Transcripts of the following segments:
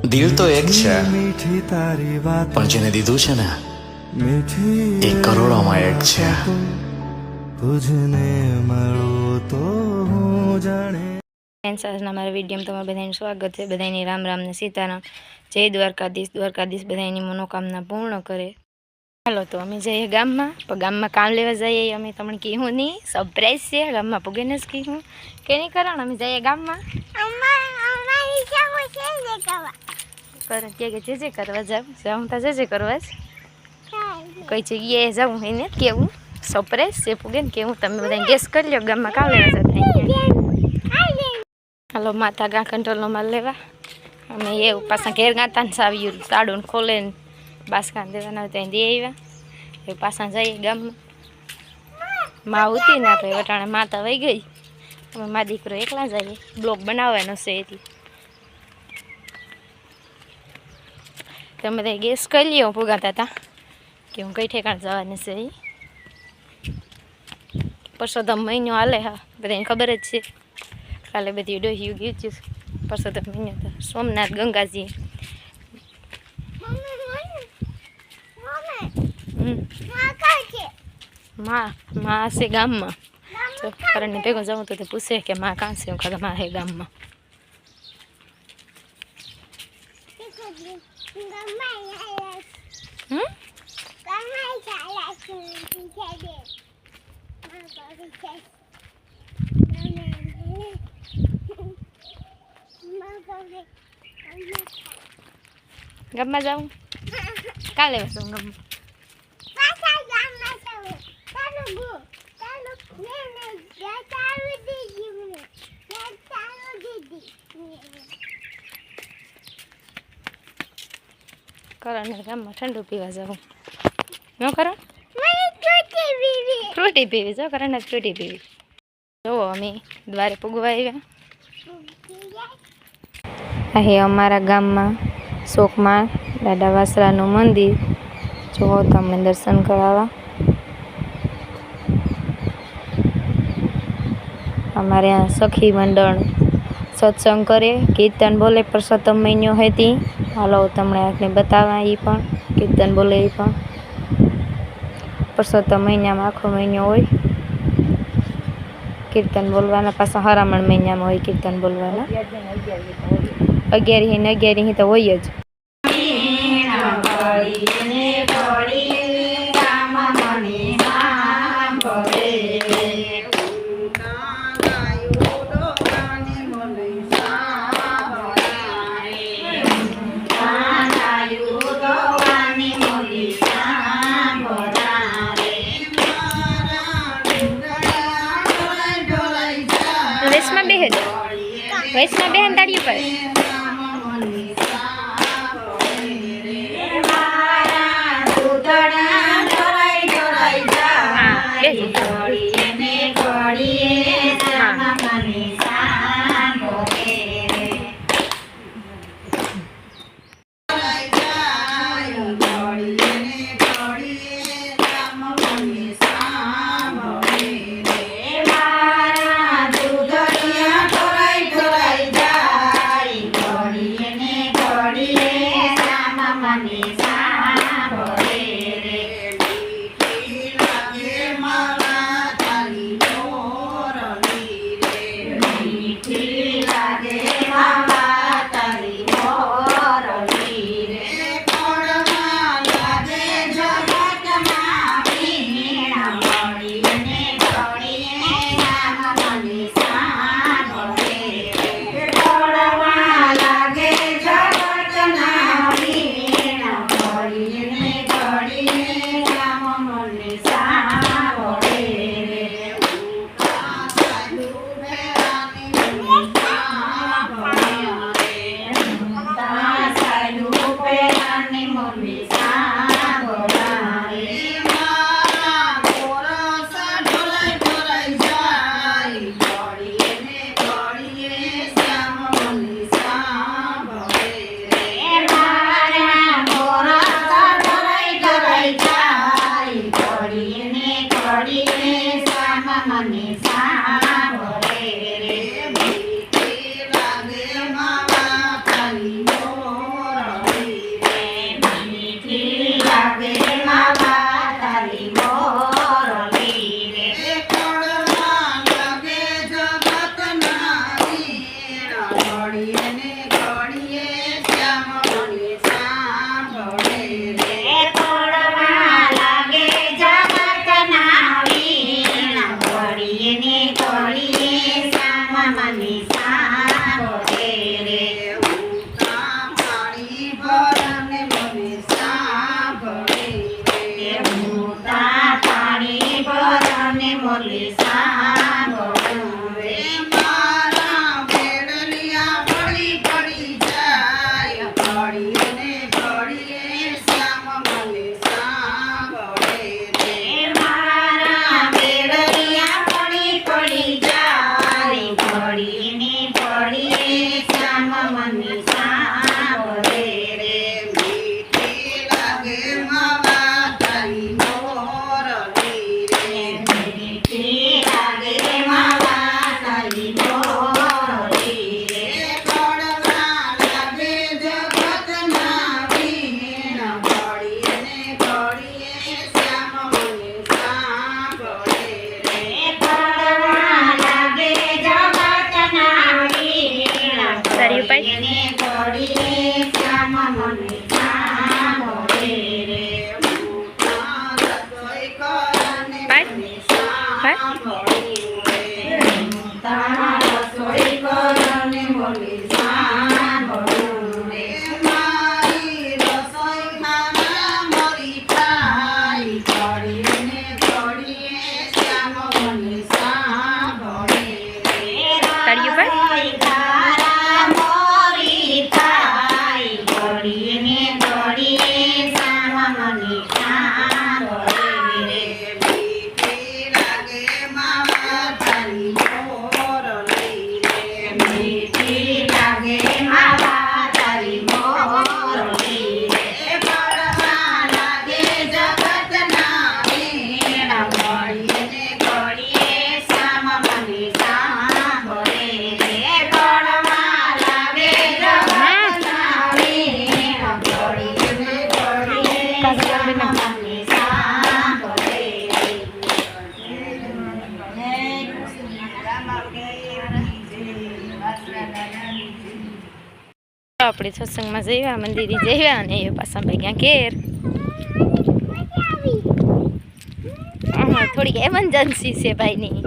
દિલ તો એક છે પણ જેને દીધું છે ને એ કરોડોમાં એક છે. આજના મારા વિડીયોમાં તમારા બધાનું સ્વાગત છે. બધાની રામ રામ ને સીતારામ. જય દ્વારકાધીશ. દ્વારકાધીશ બધાની મનોકામના પૂર્ણ કરે. ચાલો તો અમે જઈએ ગામમાં. પણ ગામમાં કામ લેવા જઈએ અમે તમને કીધું નહીં, સરપ્રાઈઝ છે. ગામમાં પૂગીને જ કીધું કે નહીં કરણ અમે જઈએ ગામમાં. કરણ કે જે કરવા જાઉં તા જે કરવા જ કઈ જગ્યાએ જાઉં એને કેવું સરપ્રાઈઝ છે પૂગીને કેવું. તમે બધા ગેસ કરી લો ગામમાં કામ લેવા જતા. હાલો માતા ગા કંટ્રોલનો માલ લેવા અમે એવું પાછા ઘેર ગાતા ને સાવ્યું સાડું ખોલે ને બાસકાન દેવાના હોય ત્યાં દે આવ્યા. એ પાછા જઈએ ગામમાં. માં ઉતી ના તો એ વટાણે માતા વહી ગઈ. અમે મા દીકરો એકલા જઈએ. બ્લોગ બનાવવાનો છે એટલે તમે બધા ગેસ કરી લ્યો ભોગાતા હતા કે હું કઈ ઠેકાણ જવાની છે. એ પરસોત્તમ મહિનો હાલે. હા બધાને ખબર જ છે. કાલે બધી ડોહ્યું ગયું છે. પરસોત્તમ મહિનો તો સોમનાથ ગંગાજી માં હશે ગામમાં. જો કરણને ભેગો જાઉં તો તે પૂછે કે માં કાં છે. હું ખાતે માં હે ગામમાં. ગામમાં જાઉં કાલે વસું ગામમાં. કરણ ગામમાં ઠંડુ પીવા જાઉં. ન કરણ ફ્રૂટી પીવી જાઓ. કરણ ફ્રૂટી પીવી. જુઓ અમે દ્વારે પૂગવા આવ્યા. અહીં અમારા ગામમાં શોકમાં દાદા વાસરાનું મંદિર. જુઓ તમને દર્શન કરાવવા. અમારે આ સખી મંડળ સત્સંગ કરે, કીર્તન બોલે. પરસોત્તમ મહિનો હતી. હાલો તમને આને બતાવવા. એ પણ કીર્તન બોલે. એ પણ પરસોત્તમ મહિનામાં આખો મહિનો હોય કીર્તન બોલવાના. પાછા હરામણ મહિનામાં હોય કીર્તન બોલવાના. 11 ને 11 તો હોય જ. વૈષ્ણવ બહેન તાળીઓ કરે. આપણે સત્સંગમાં જઈવા, મંદિરે જઈવા અને એ પાછા ભાઈ ક્યાં ઘેર. હા, થોડીક એમરજન્સી છે ભાઈની.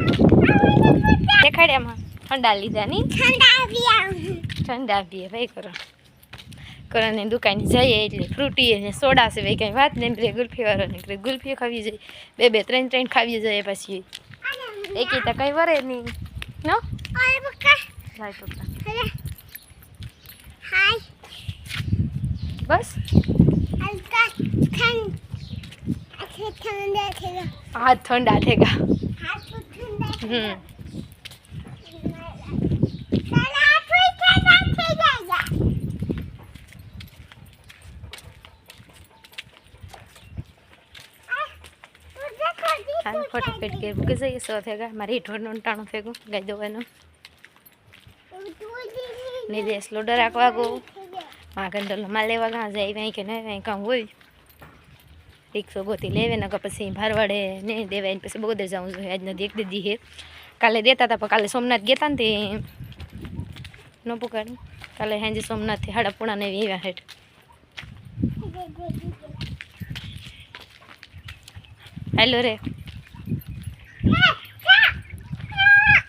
દેખાડ્યામાં ઠંડા લીધા ની ઠંડા પીએ ભાઈ કરોની દુકાને જઈએ એટલે ફ્રૂટી અને સોડા છે ભાઈ કંઈ વાત નહીં. બે ગુલ્ફી વાળો નીકળે ગુલ્ફી ખાવી જાય, બે ત્રણ ખાવી જાય. પછી એકી તો કઈ વરે નહીં નો બસ हाथ ठंडा थेगा फटाफट के बुके से ये सो थेगा मारी ठोन टाणो थेगो गाय दोनो ने देश लोडर आको मागंडल मा लेवा गा जाई वहीं के नहीं वहीं काम होई 100 गोती लेवे ना પછી ભારવાડે ને દેવાય પછી બગોદર જાઉં જોઈએ. આજ નદી એક દીધી હે કાલે દેતા હતા પણ કાલે સોમનાથ ગયા હતા ને તે નો પકડ કાલે હાંજે સોમનાથ થી હાડા પૂણા ને એવા હેઠ હેલો રે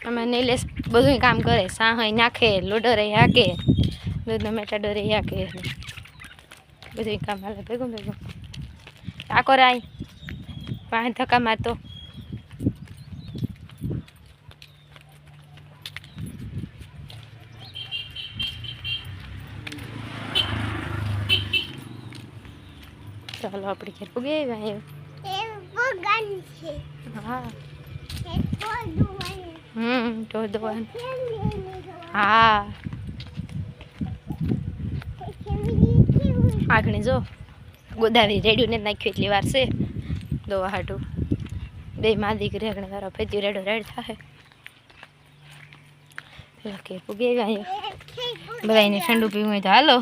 અમે નીલેશ બધું કામ કરે સાહય નાખે લોડરે હાકે દૂધનો મેટાડોરે હાકે બધું કામ હાલે ભેગું ભેગું આકો રાય પાસે ધક્કા મારતો ચાલો આપણે ઘેર પૂગે હા તો દોવાનું હા આગળ જો ગોદાવી રેડ્યું ને નાખ્યું એટલી વાર છે દોવા હાટું બે માં દીકરી આગળ વારો ફેતી રેડો રેડ થાય કે પૂગે બધાને ઠંડુ પીવું હોય તો હાલો